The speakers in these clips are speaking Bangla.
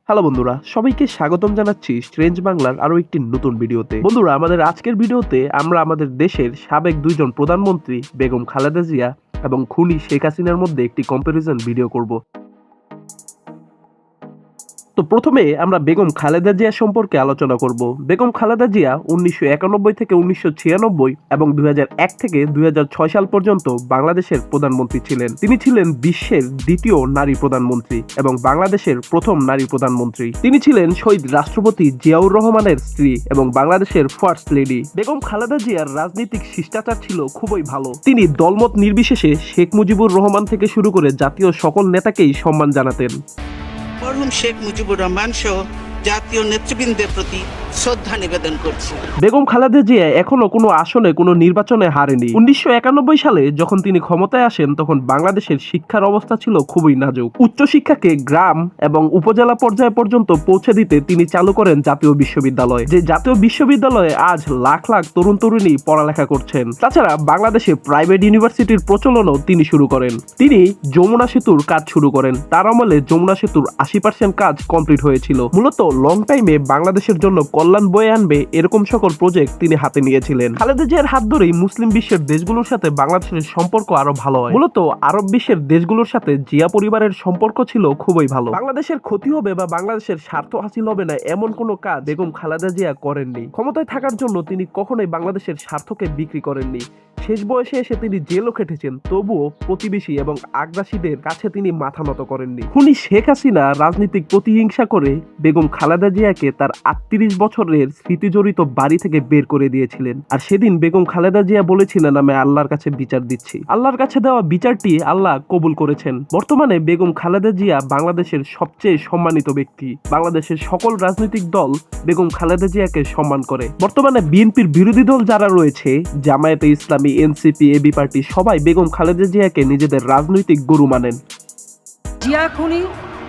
হ্যালো বন্ধুরা, সবাইকে স্বাগতম জানাচ্ছি স্ট্রেঞ্জ বাংলার আরো একটি নতুন ভিডিওতে। বন্ধুরা, আমাদের আজকের ভিডিওতে আমরা আমাদের দেশের সাবেক দুইজন প্রধানমন্ত্রী বেগম খালেদা জিয়া এবং খুনি শেখ হাসিনার মধ্যে একটি কম্পারিজন ভিডিও করব। তো প্রথমে আমরা বেগম খালেদা জিয়া সম্পর্কে আলোচনা করব। বেগম খালেদা জিয়া 1991 থেকে 1996 এবং 2001 থেকে 2006 সাল পর্যন্ত বাংলাদেশের প্রধানমন্ত্রী ছিলেন। তিনি ছিলেন বিশ্বের দ্বিতীয় নারী প্রধানমন্ত্রী এবং বাংলাদেশের প্রথম নারী প্রধানমন্ত্রী। তিনি ছিলেন শহীদ রাষ্ট্রপতি জিয়াউর রহমানের স্ত্রী এবং বাংলাদেশের ফার্স্ট লেডি। বেগম খালেদা জিয়ার রাজনৈতিক শিষ্টাচার ছিল খুবই ভালো। তিনি দলমত নির্বিশেষে শেখ মুজিবুর রহমান থেকে শুরু করে জাতীয় সকল নেতাকেই সম্মান জানাতেন। মরহুম শেখ মুজিবুর রহমান সহ জাতীয় নেতৃবৃন্দের প্রতি শ্রদ্ধা নিবেদন করছি। বেগম খালেদা জিয়া এখনো কোনো আসনে কোনো নির্বাচনে হারেনি। 1991 সালে যখন তিনি ক্ষমতায় আসেন তখন বাংলাদেশের শিক্ষার অবস্থা ছিল খুবই নাজুক। উচ্চশিক্ষাকে গ্রাম এবং উপজেলা পর্যায় পর্যন্ত পৌঁছে দিতে তিনি চালু করেন জাতীয় বিশ্ববিদ্যালয়। যে জাতীয় বিশ্ববিদ্যালয়ে আজ লাখ লাখ তরুণ তরুণী পড়ালেখা করছেন। তাছাড়া বাংলাদেশে প্রাইভেট ইউনিভার্সিটির প্রচলনও তিনি শুরু করেন। তিনি যমুনা সেতুর কাজ শুরু করেন। তার আমলে যমুনা সেতুর 80% কাজ কমপ্লিট হয়েছিল। মূলত লং টাইমে বাংলাদেশের জন্য কল্যাণ বয়ে আনবে এরকম সকল প্রজেক্ট তিনি হাতে নিয়েছিলেন। খালেদা জিয়ার হাত ধরেই মুসলিম বিশ্বের দেশগুলোর সাথে বাংলাদেশের সম্পর্ক আরো ভালো হয়। মূলত আরব বিশ্বের দেশগুলোর সাথে জিয়া পরিবারের সম্পর্ক ছিল খুবই ভালো। বাংলাদেশের ক্ষতি হবে বা বাংলাদেশের স্বার্থ হাসিল হবে না এমন কোনো কাজ বেগম খালেদা জিয়া করেননি। ক্ষমতায় থাকার জন্য তিনি কখনোই বাংলাদেশের স্বার্থকে বিক্রি করেননি। শেষ বয়সে এসে তিনি জেলও খেটেছেন, তবুও প্রতিবেশী এবং আগ্রাসীদের কাছে তিনি মাথা নত করেননি। খুনি শেখ হাসিনা রাজনৈতিক প্রতিহিংসা করে বেগম খালেদা জিয়াকে তার 38 বছরের স্মৃতিজড়িত বাড়ি থেকে বের করে দিয়েছিলেন। আর সেদিন বেগম খালেদা জিয়া বলেছিলেন, আমি আল্লাহর কাছে বিচার দিচ্ছি। আল্লাহর কাছে দেওয়া বিচারটি আল্লাহ কবুল করেছেন। বর্তমানে বেগম খালেদা জিয়া বাংলাদেশের সবচেয়ে সম্মানিত ব্যক্তি। বাংলাদেশের সকল রাজনৈতিক দল বেগম খালেদা জিয়াকে সম্মান করে। বর্তমানে বিএনপির বিরোধী দল যারা রয়েছে, জামায়াতে ইসলামী, এনসিপি, এবি পার্টি, সবাই বেগম খালেদা জিয়াকে নিজেদের রাজনৈতিক গুরু মানেন। জিয়া খুনি,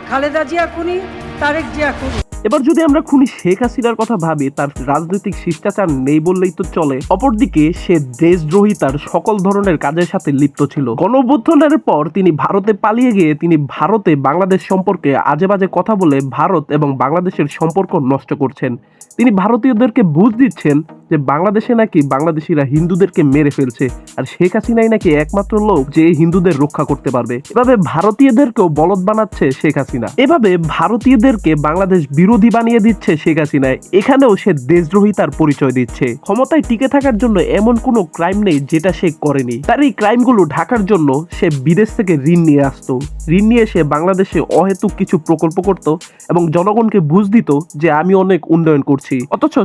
খালেদা জিয়া খুনি, তারেক জিয়া খুনি। এবার যদি আমরা খুনি শেখ হাসিনার কথা ভাবি, তার রাজনৈতিক শিষ্টাচার নেই বললেই তো চলে। অপরদিকে সে দেশদ্রোহিতার সকল ধরনের কাজের সাথে লিপ্ত ছিল। গণঅভ্যুত্থানের পর তিনি ভারতে পালিয়ে গিয়ে তিনি ভারতে বাংলাদেশ সম্পর্কে আজে বাজে কথা বলে ভারত এবং বাংলাদেশের সম্পর্ক নষ্ট করছেন। তিনি ভারতীয়দেরকে বুঝ দিচ্ছেন যে বাংলাদেশে নাকি বাংলাদেশিরা হিন্দুদেরকে মেরে ফেলছে, আর শেখ হাসিনাই নাকি একমাত্র লোক যে হিন্দুদের রক্ষা করতে পারবে। এভাবে ভারতীয়দেরকেও বলদ বানাচ্ছে শেখ হাসিনা। এভাবে ভারতীয়দেরকে বাংলাদেশ বিরোধী বানিয়ে দিচ্ছে শেখ হাসিনা। এখানেও সে দেশদ্রোহিতার পরিচয় দিচ্ছে। ক্ষমতায় টিকে থাকার জন্য এমন কোনো ক্রাইম নেই যেটা সে করেনি। তার এই ক্রাইমগুলো ঢাকার জন্য সে বিদেশ থেকে ঋণ নিয়ে আসতো। ঋণ নিয়ে এসে বাংলাদেশে অহেতুক কিছু প্রকল্প করত এবং জনগণকে বুঝ দিত যে আমি অনেক উন্নয়ন করছি। অথচ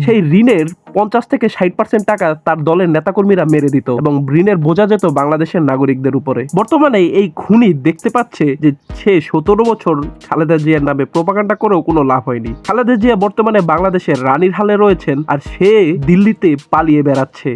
সেই ঋণের 50 থেকে 60% টাকা তার দলের নেতাকর্মীরা মেরে দিত এবং ঋণের বোঝা যেত বাংলাদেশের নাগরিকদের উপরে। বর্তমানে এই খুনি দেখতে পাচ্ছে যে সে 17 বছর খালেদা জিয়ার নামে প্রোপাগান্ডা করেও কোনো লাভ হয়নি। খালেদা জিয়া বর্তমানে বাংলাদেশের রানীর হালে রয়েছেন আর সে দিল্লিতে পালিয়ে বেড়াচ্ছে।